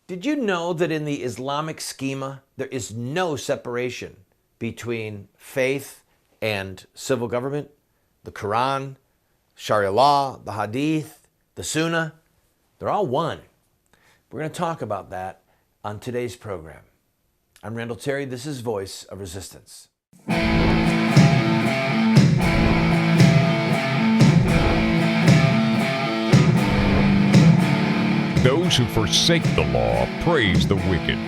Did you know that in the Islamic schema, there is no separation between faith and civil government? The Quran, Sharia law, the Hadith, the Sunnah, they're all one. We're going to talk about that on today's program. I'm Randall Terry. This is Voice of Resistance. Those who forsake the law praise the wicked.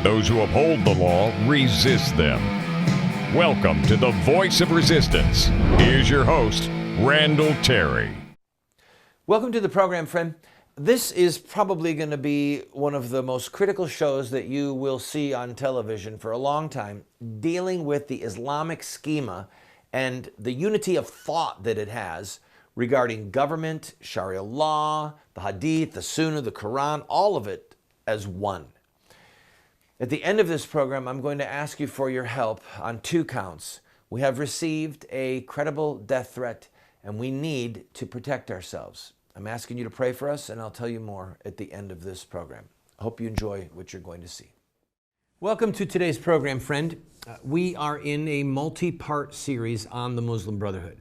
Those who uphold the law resist them. Welcome to the Voice of Resistance. Here's your host, Randall Terry. Welcome to the program, friend. This is probably going to be one of the most critical shows that you will see on television for a long time, dealing with the Islamic schema and the unity of thought that it has regarding government, Sharia law, the Hadith, the Sunnah, the Quran, all of it as one. At the end of this program, I'm going to ask you for your help on 2 counts. We have received a credible death threat, and we need to protect ourselves. I'm asking you to pray for us, and I'll tell you more at the end of this program. I hope you enjoy what you're going to see. Welcome to today's program, friend. We are in a multi-part series on the Muslim Brotherhood.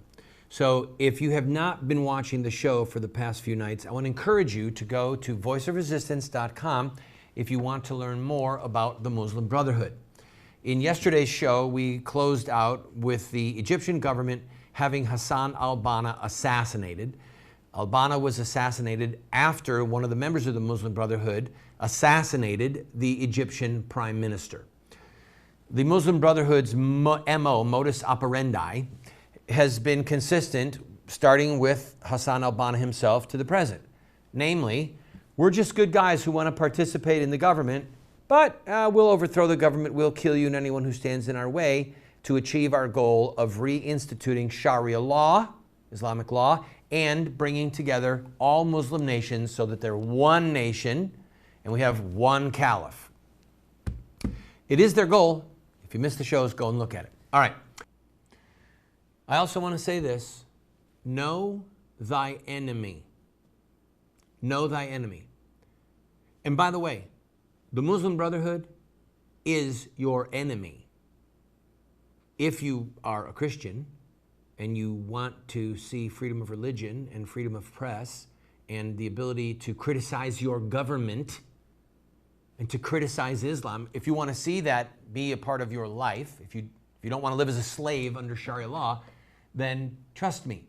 So if you have not been watching the show for the past few nights, I want to encourage you to go to voiceofresistance.com if you want to learn more about the Muslim Brotherhood. In yesterday's show, we closed out with the Egyptian government having Hassan al-Banna assassinated. Al-Banna was assassinated after one of the members of the Muslim Brotherhood assassinated the Egyptian prime minister. The Muslim Brotherhood's modus operandi, has been consistent, starting with Hassan al-Banna himself to the present. Namely, we're just good guys who want to participate in the government, but we'll overthrow the government, we'll kill you and anyone who stands in our way to achieve our goal of reinstituting Sharia law, Islamic law, and bringing together all Muslim nations so that they're one nation and we have one caliph. It is their goal. If you missed the shows, go and look at it. All right. I also want to say this: know thy enemy. Know thy enemy. And by the way, the Muslim Brotherhood is your enemy. If you are a Christian and you want to see freedom of religion and freedom of press and the ability to criticize your government and to criticize Islam, if you want to see that be a part of your life, if you don't want to live as a slave under Sharia law, then trust me.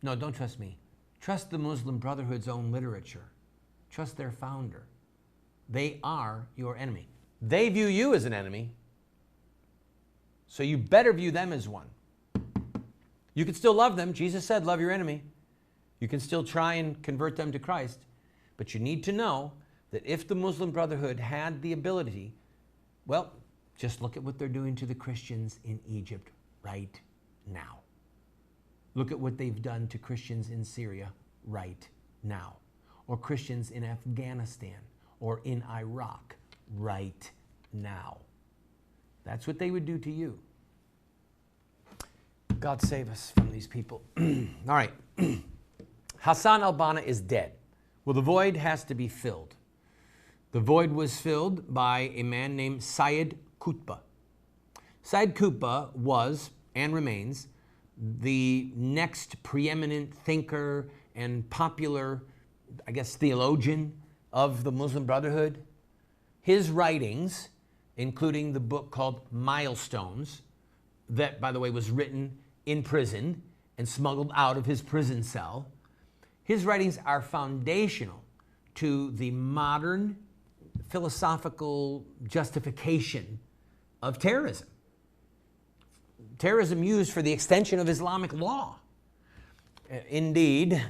No, don't trust me. Trust the Muslim Brotherhood's own literature. Trust their founder. They are your enemy. They view you as an enemy, so you better view them as one. You can still love them. Jesus said, love your enemy. You can still try and convert them to Christ, but you need to know that if the Muslim Brotherhood had the ability, well, just look at what they're doing to the Christians in Egypt right now. Look at what they've done to Christians in Syria right now, or Christians in Afghanistan or in Iraq right now. That's what they would do to you. God save us from these people. All right. Hassan al-Banna is dead. Well, the void has to be filled. The void was filled by a man named Sayyid Qutb. Sayyid Qutb was and remains the next preeminent thinker and popular, theologian of the Muslim Brotherhood. His writings, including the book called Milestones, that, by the way, was written in prison and smuggled out of his prison cell, his writings are foundational to the modern philosophical justification of terrorism. Terrorism used for the extension of Islamic law. Indeed,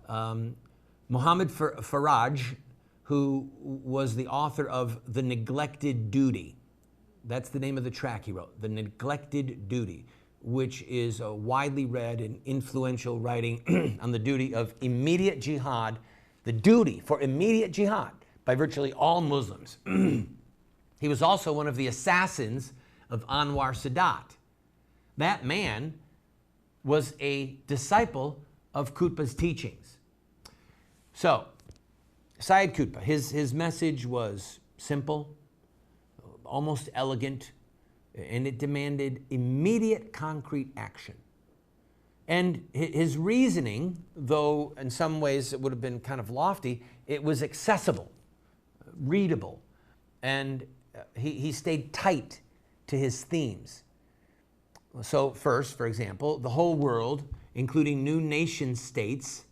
Muhammad Faraj, who was the author of The Neglected Duty, that's the name of the track he wrote, The Neglected Duty, which is a widely read and influential writing on the duty of immediate jihad, the duty for immediate jihad by virtually all Muslims. He was also one of the assassins of Anwar Sadat. That man was a disciple of Qutb's teachings. So, Syed Qutb, his message was simple, almost elegant, and it demanded immediate concrete action. And his reasoning, though in some ways it would have been kind of lofty, it was accessible, readable, and he stayed tight to his themes. So first, for example, the whole world, including new nation states,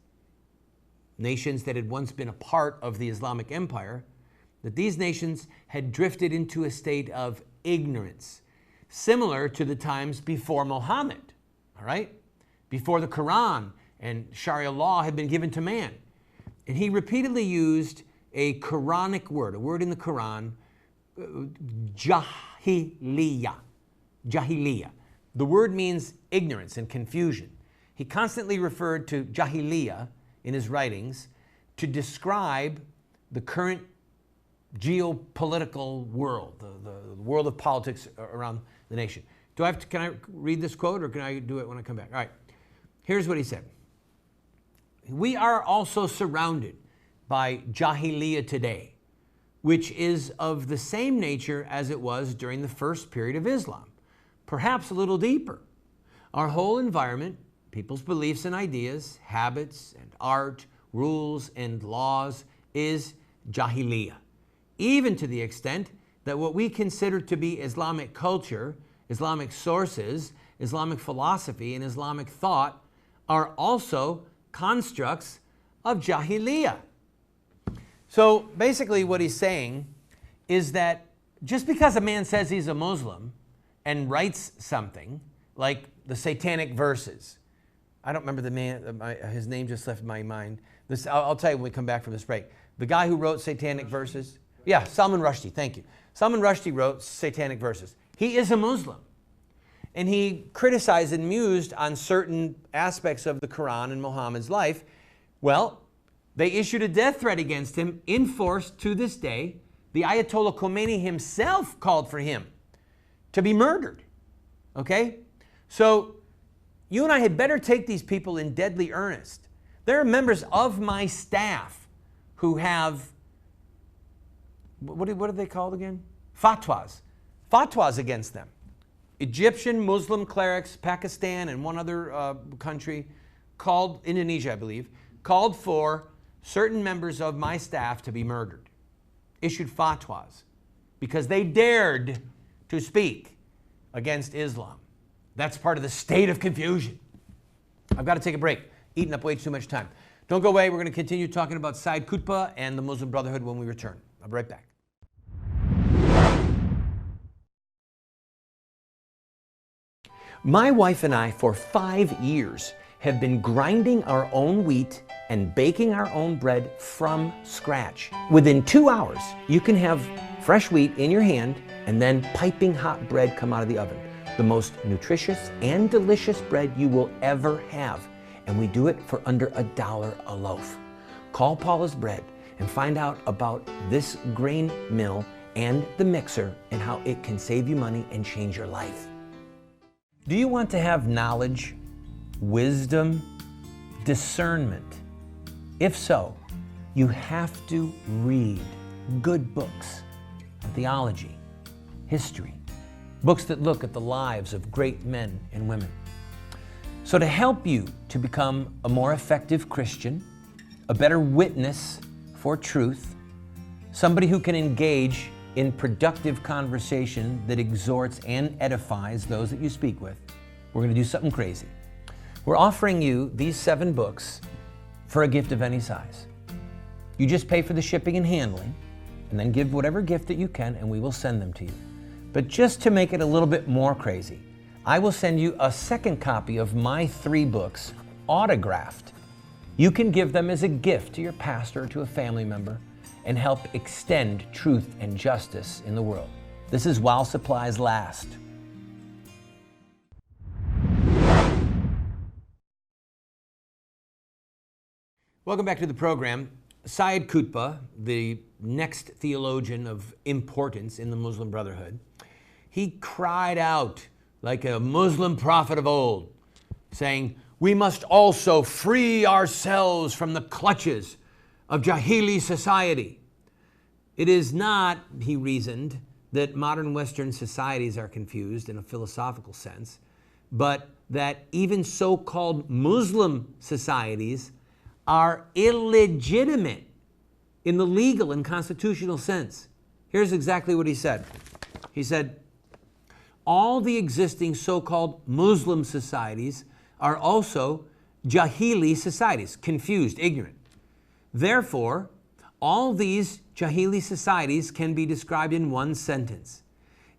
nations that had once been a part of the Islamic Empire, that these nations had drifted into a state of ignorance, similar to the times before Muhammad, all right? Before the Quran and Sharia law had been given to man. And he repeatedly used a Quranic word, a word in the Quran, jahiliyyah. Jahiliyyah. The word means ignorance and confusion. He constantly referred to jahiliyyah in his writings to describe the current geopolitical world, the world of politics around the nation. Can I read this quote, or can I do it when I come back? All right. Here's what he said. We are also surrounded by jahiliyyah today, which is of the same nature as it was during the first period of Islam, perhaps a little deeper. Our whole environment, people's beliefs and ideas, habits and art, rules and laws, is jahiliyyah, even to the extent that what we consider to be Islamic culture, Islamic sources, Islamic philosophy, and Islamic thought are also constructs of jahiliyyah. So basically what he's saying is that just because a man says he's a Muslim and writes something like the satanic verses, I don't remember the man, his name just left my mind. I'll tell you when we come back from this break. The guy who wrote satanic verses, yeah, Salman Rushdie, thank you. Salman Rushdie wrote satanic verses. He is a Muslim. And he criticized and mused on certain aspects of the Quran and Muhammad's life. Well, they issued a death threat against him, in force to this day. The Ayatollah Khomeini himself called for him to be murdered. Okay? So you and I had better take these people in deadly earnest. There are members of my staff who have, what are they called again? Fatwas. Fatwas against them. Egyptian Muslim clerics, Pakistan and one other country, Indonesia, I believe, called for certain members of my staff to be murdered, issued fatwas, because they dared to speak against Islam. That's part of the state of confusion. I've got to take a break. Eating up way too much time. Don't go away. We're going to continue talking about Syed Qutb and the Muslim Brotherhood when we return. I'll be right back. My wife and I, for 5 years, have been grinding our own wheat and baking our own bread from scratch. Within 2 hours, you can have fresh wheat in your hand and then piping hot bread come out of the oven. The most nutritious and delicious bread you will ever have. And we do it for under $1 a loaf. Call Paula's Bread and find out about this grain mill and the mixer and how it can save you money and change your life. Do you want to have knowledge, wisdom, discernment? If so, you have to read good books, theology, history, books that look at the lives of great men and women. So to help you to become a more effective Christian, a better witness for truth, somebody who can engage in productive conversation that exhorts and edifies those that you speak with, we're going to do something crazy. We're offering you these 7 books for a gift of any size. You just pay for the shipping and handling, and then give whatever gift that you can, and we will send them to you. But just to make it a little bit more crazy, I will send you a second copy of my 3 books, autographed. You can give them as a gift to your pastor or to a family member and help extend truth and justice in the world. This is while supplies last. Welcome back to the program. Syed Qutb, the next theologian of importance in the Muslim Brotherhood, he cried out like a Muslim prophet of old, saying, "We must also free ourselves from the clutches of Jahili society. It is not, he reasoned, that modern Western societies are confused in a philosophical sense, but that even so-called Muslim societies are illegitimate in the legal and constitutional sense. Here's exactly what he said. He said, all the existing so-called Muslim societies are also Jahili societies, confused, ignorant. Therefore, all these Jahili societies can be described in one sentence.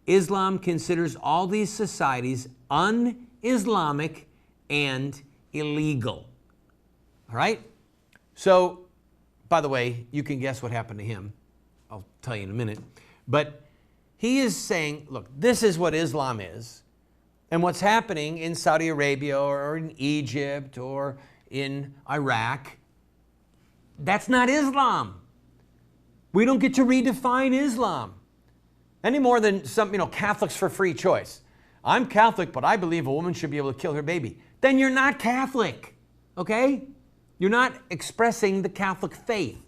Islam considers all these societies un-Islamic and illegal. All right? So, by the way, you can guess what happened to him. I'll tell you in a minute. But he is saying, look, this is what Islam is. And what's happening in Saudi Arabia or in Egypt or in Iraq, that's not Islam. We don't get to redefine Islam any more than some, Catholics for free choice. I'm Catholic, but I believe a woman should be able to kill her baby. Then you're not Catholic, okay? You're not expressing the Catholic faith.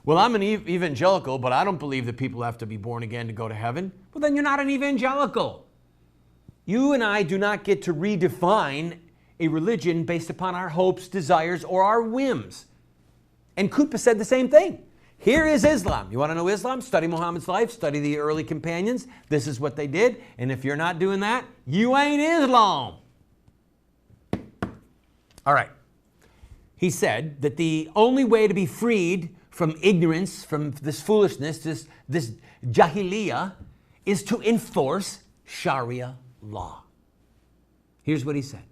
Well, I'm an evangelical, but I don't believe that people have to be born again to go to heaven. Well, then you're not an evangelical. You and I do not get to redefine a religion based upon our hopes, desires, or our whims. And Qutb said the same thing. Here is Islam. You want to know Islam? Study Muhammad's life, study the early companions. This is what they did. And if you're not doing that, you ain't Islam. All right. He said that the only way to be freed from ignorance, from this foolishness, this jahiliyyah, is to enforce Sharia law. Here's what he said.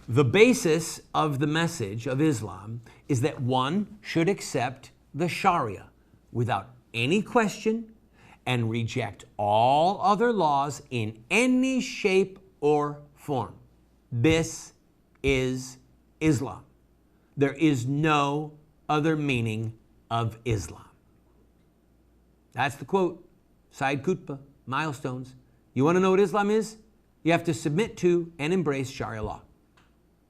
The basis of the message of Islam is that one should accept the Sharia without any question and reject all other laws in any shape or form. This is Islam. There is no other meaning of Islam. That's the quote. Sayyid Qutb, Milestones. You want to know what Islam is? You have to submit to and embrace Sharia law.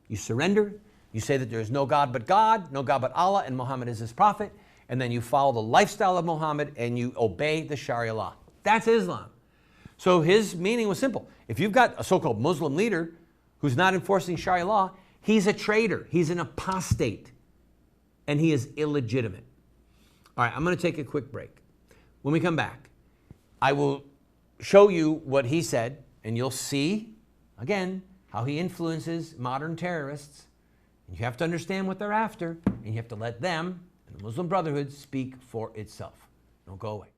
You surrender. You say that there is no God but God, no God but Allah, and Muhammad is his prophet. And then you follow the lifestyle of Muhammad and you obey the Sharia law. That's Islam. So his meaning was simple. If you've got a so-called Muslim leader who's not enforcing Sharia law, he's a traitor. He's an apostate. And he is illegitimate. All right, I'm going to take a quick break. When we come back, I will show you what he said, and you'll see, again, how he influences modern terrorists. And you have to understand what they're after, and you have to let them and the Muslim Brotherhood speak for itself. Don't go away.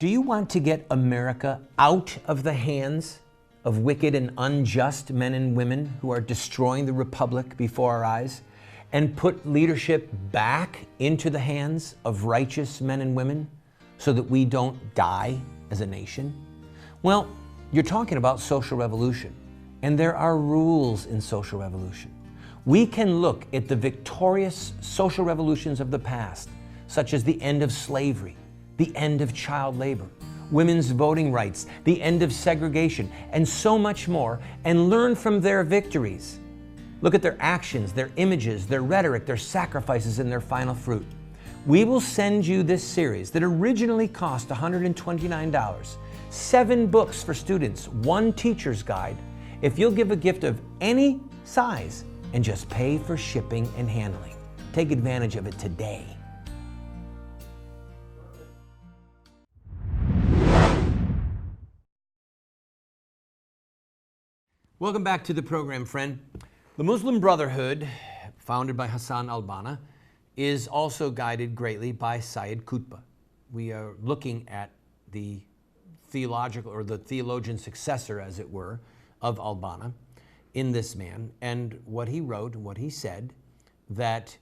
Do you want to get America out of the hands of wicked and unjust men and women who are destroying the republic before our eyes, and put leadership back into the hands of righteous men and women so that we don't die as a nation? Well, you're talking about social revolution, and there are rules in social revolution. We can look at the victorious social revolutions of the past, such as the end of slavery, the end of child labor, women's voting rights, the end of segregation, and so much more, and learn from their victories. Look at their actions, their images, their rhetoric, their sacrifices, and their final fruit. We will send you this series that originally cost $129, 7 books for students, 1 teacher's guide, if you'll give a gift of any size and just pay for shipping and handling. Take advantage of it today. Welcome back to the program, friend. The Muslim Brotherhood, founded by Hassan al-Banna, is also guided greatly by Sayyid Qutb. We are looking at the theological, or the theologian successor, as it were, of al-Banna in this man, and what he wrote and what he said that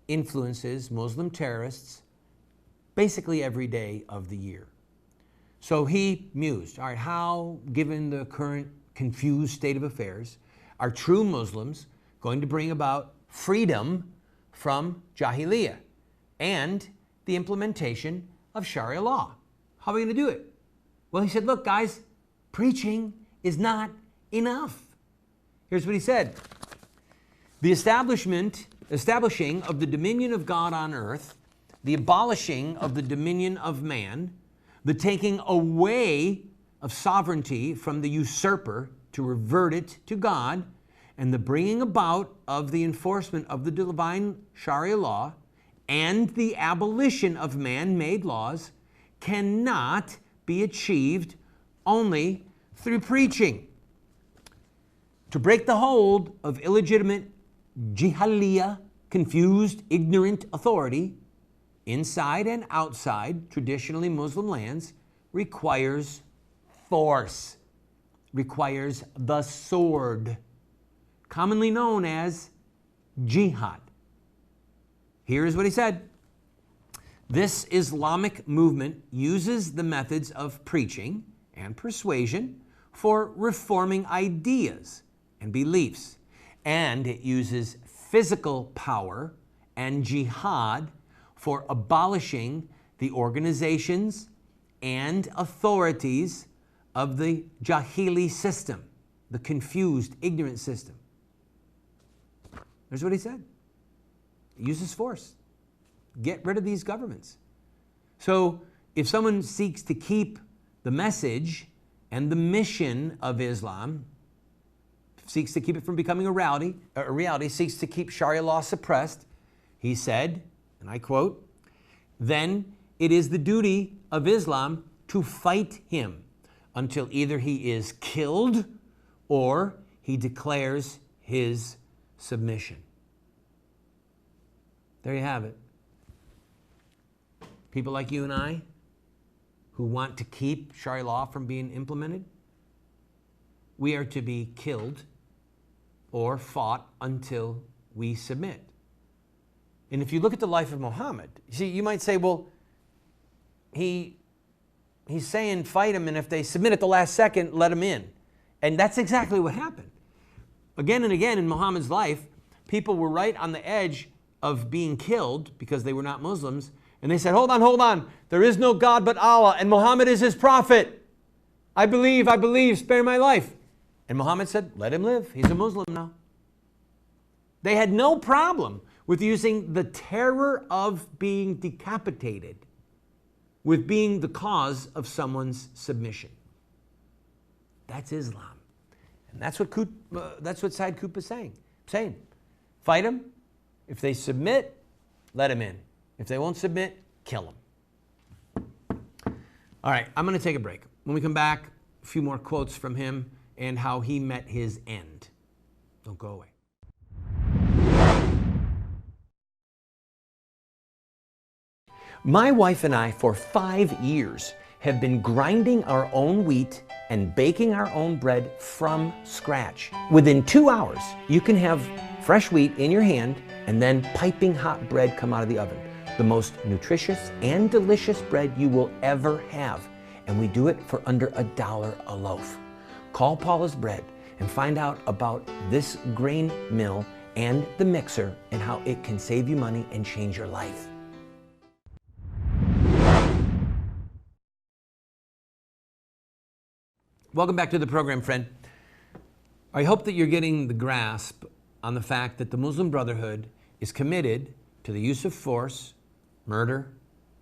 influences Muslim terrorists basically every day of the year. So he mused, all right, how, given the current confused state of affairs, are true Muslims going to bring about freedom from Jahiliyyah and the implementation of Sharia law? How are we going to do it? Well, he said, look, guys, preaching is not enough. Here's what he said. The establishing of the dominion of God on earth, the abolishing of the dominion of man, the taking away of sovereignty from the usurper to revert it to God, and the bringing about of the enforcement of the divine Sharia law, and the abolition of man-made laws cannot be achieved only through preaching. To break the hold of illegitimate jahiliya, confused, ignorant authority, inside and outside traditionally Muslim lands, requires force, requires the sword, commonly known as jihad. Here's what he said. This Islamic movement uses the methods of preaching and persuasion for reforming ideas and beliefs, and it uses physical power and jihad for abolishing the organizations and authorities of the Jahili system, the confused, ignorant system. There's what he said. He uses force. Get rid of these governments. So if someone seeks to keep the message and the mission of Islam, seeks to keep it from becoming a reality, seeks to keep Sharia law suppressed, he said, and I quote, then it is the duty of Islam to fight him until either he is killed or he declares his submission. There you have it. People like you and I who want to keep Sharia law from being implemented, we are to be killed or fought until we submit. And if you look at the life of Muhammad, you might say, well, he's saying fight him, and if they submit at the last second, let him in. And that's exactly what happened. Again and again in Muhammad's life, people were right on the edge of being killed because they were not Muslims, and they said, hold on, there is no God but Allah, and Muhammad is his prophet. I believe, spare my life. And Muhammad said, let him live. He's a Muslim now. They had no problem with using the terror of being decapitated with being the cause of someone's submission. That's Islam. And that's what Sayyid Qutb is saying. Fight them. If they submit, let them in. If they won't submit, kill them. All right, I'm going to take a break. When we come back, a few more quotes from him and how he met his end. Don't go away. My wife and I, for 5 years, have been grinding our own wheat and baking our own bread from scratch. Within 2 hours, you can have fresh wheat in your hand and then piping hot bread come out of the oven. The most nutritious and delicious bread you will ever have. And we do it for under $1 a loaf. Call Paula's Bread and find out about this grain mill and the mixer and how it can save you money and change your life. Welcome back to the program, friend. I hope that you're getting the grasp on the fact that the Muslim Brotherhood is committed to the use of force, murder,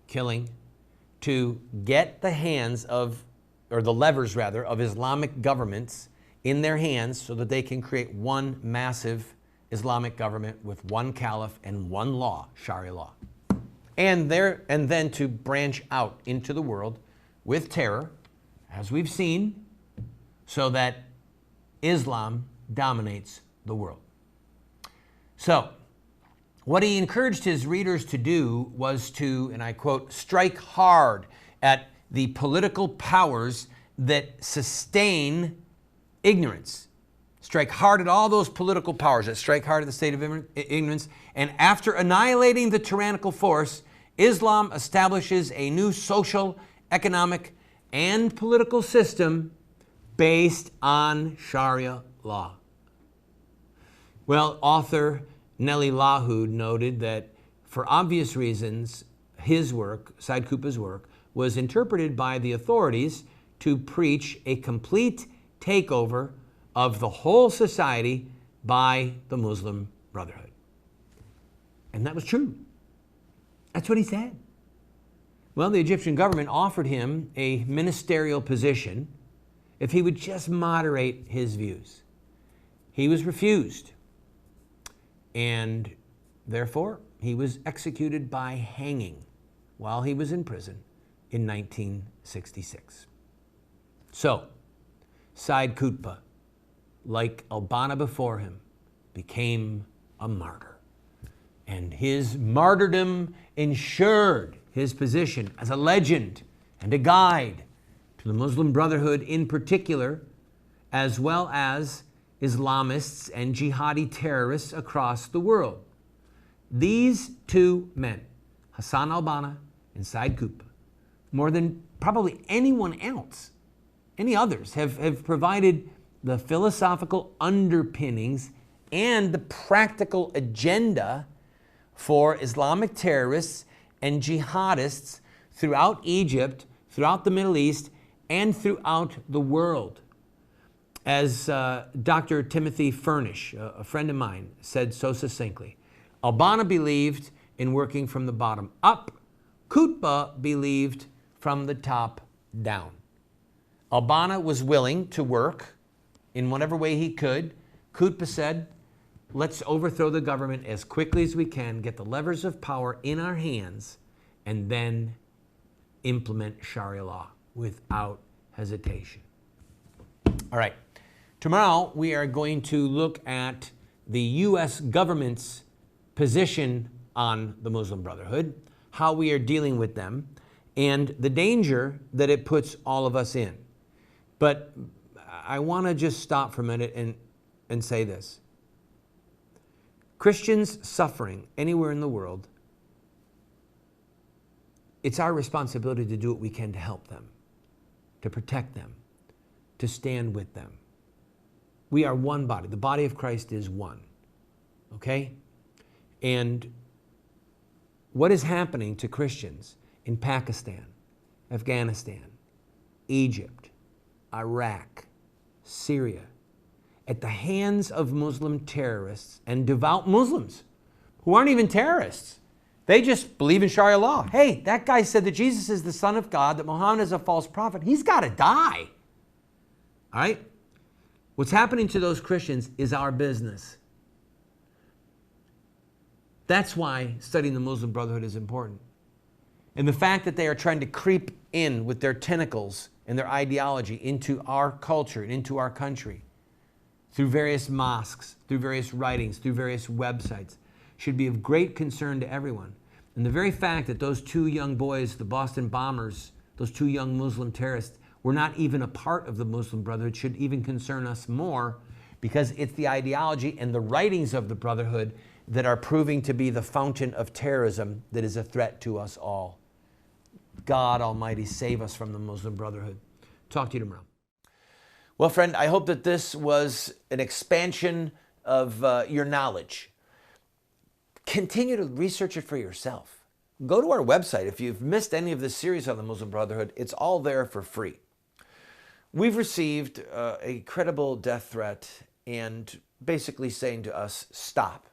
killing, to get the hands of, or the levers rather, of Islamic governments in their hands so that they can create one massive Islamic government with one caliph and one law, Sharia law. And then to branch out into the world with terror, as we've seen, so that Islam dominates the world. So, what he encouraged his readers to do was to, and I quote, strike hard at the political powers that sustain ignorance. Strike hard at all those political powers that strike hard at the state of ignorance. And after annihilating the tyrannical force, Islam establishes a new social, economic, and political system based on Sharia law. Well, author Nellie Lahoud noted that for obvious reasons, his work, Sayyid Qutb's work, was interpreted by the authorities to preach a complete takeover of the whole society by the Muslim Brotherhood. And that was true. That's what he said. Well, the Egyptian government offered him a ministerial position if he would just moderate his views. He was refused, and therefore he was executed by hanging while he was in prison in 1966. So, Said Qutb, like Al-Banna before him, became a martyr. And his martyrdom ensured his position as a legend and a guide to the Muslim Brotherhood in particular, as well as Islamists and jihadi terrorists across the world. These two men, Hassan al-Banna and Said Qutb, more than probably anyone else, any others, have provided the philosophical underpinnings and the practical agenda for Islamic terrorists and jihadists throughout Egypt, throughout the Middle East, and throughout the world. As Dr. Timothy Furnish, a friend of mine, said so succinctly, Al-Banna believed in working from the bottom up. Qutb believed from the top down. Al-Banna was willing to work in whatever way he could. Qutb said, let's overthrow the government as quickly as we can, get the levers of power in our hands, and then implement Sharia law without hesitation. All right. Tomorrow, we are going to look at the U.S. government's position on the Muslim Brotherhood, how we are dealing with them, and the danger that it puts all of us in. But I want to just stop for a minute and say this. Christians suffering anywhere in the world, it's our responsibility to do what we can to help them, to protect them, to stand with them. We are one body. The body of Christ is one. Okay? And what is happening to Christians in Pakistan, Afghanistan, Egypt, Iraq, Syria, at the hands of Muslim terrorists and devout Muslims who aren't even terrorists. They just believe in Sharia law. Hey, that guy said that Jesus is the Son of God, that Muhammad is a false prophet. He's got to die. All right? What's happening to those Christians is our business. That's why studying the Muslim Brotherhood is important. And the fact that they are trying to creep in with their tentacles and their ideology into our culture and into our country through various mosques, through various writings, through various websites, should be of great concern to everyone. And the very fact that those two young boys, the Boston bombers, those two young Muslim terrorists, were not even a part of the Muslim Brotherhood should even concern us more, because it's the ideology and the writings of the Brotherhood that are proving to be the fountain of terrorism that is a threat to us all. God Almighty save us from the Muslim Brotherhood. Talk to you tomorrow. Well, friend, I hope that this was an expansion of your knowledge. Continue to research it for yourself. Go to our website. If you've missed any of this series on the Muslim Brotherhood, it's all there for free. We've received a credible death threat and basically saying to us, stop.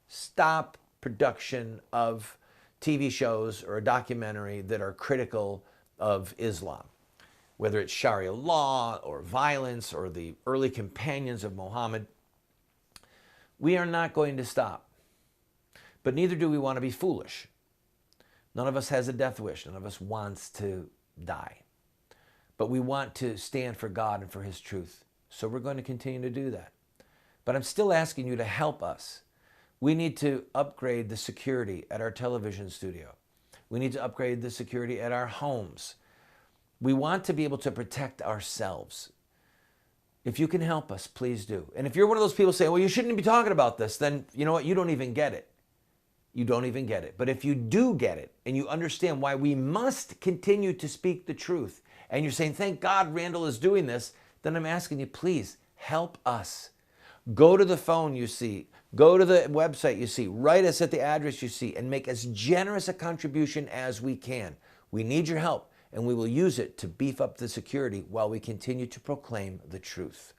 Stop production of TV shows or a documentary that are critical of Islam, whether it's Sharia law or violence or the early companions of Muhammad. We are not going to stop, but neither do we want to be foolish. None of us has a death wish. None of us wants to die, but we want to stand for God and for His truth. So we're going to continue to do that. But I'm still asking you to help us. We need to upgrade the security at our television studio. We need to upgrade the security at our homes. We want to be able to protect ourselves. If you can help us, please do. And if you're one of those people saying, well, you shouldn't be talking about this, then you know what? You don't even get it. You don't even get it. But if you do get it and you understand why we must continue to speak the truth, and you're saying, thank God Randall is doing this, then I'm asking you, please help us. Go to the phone you see. Go to the website you see. Write us at the address you see and make as generous a contribution as we can. We need your help, and we will use it to beef up the security while we continue to proclaim the truth.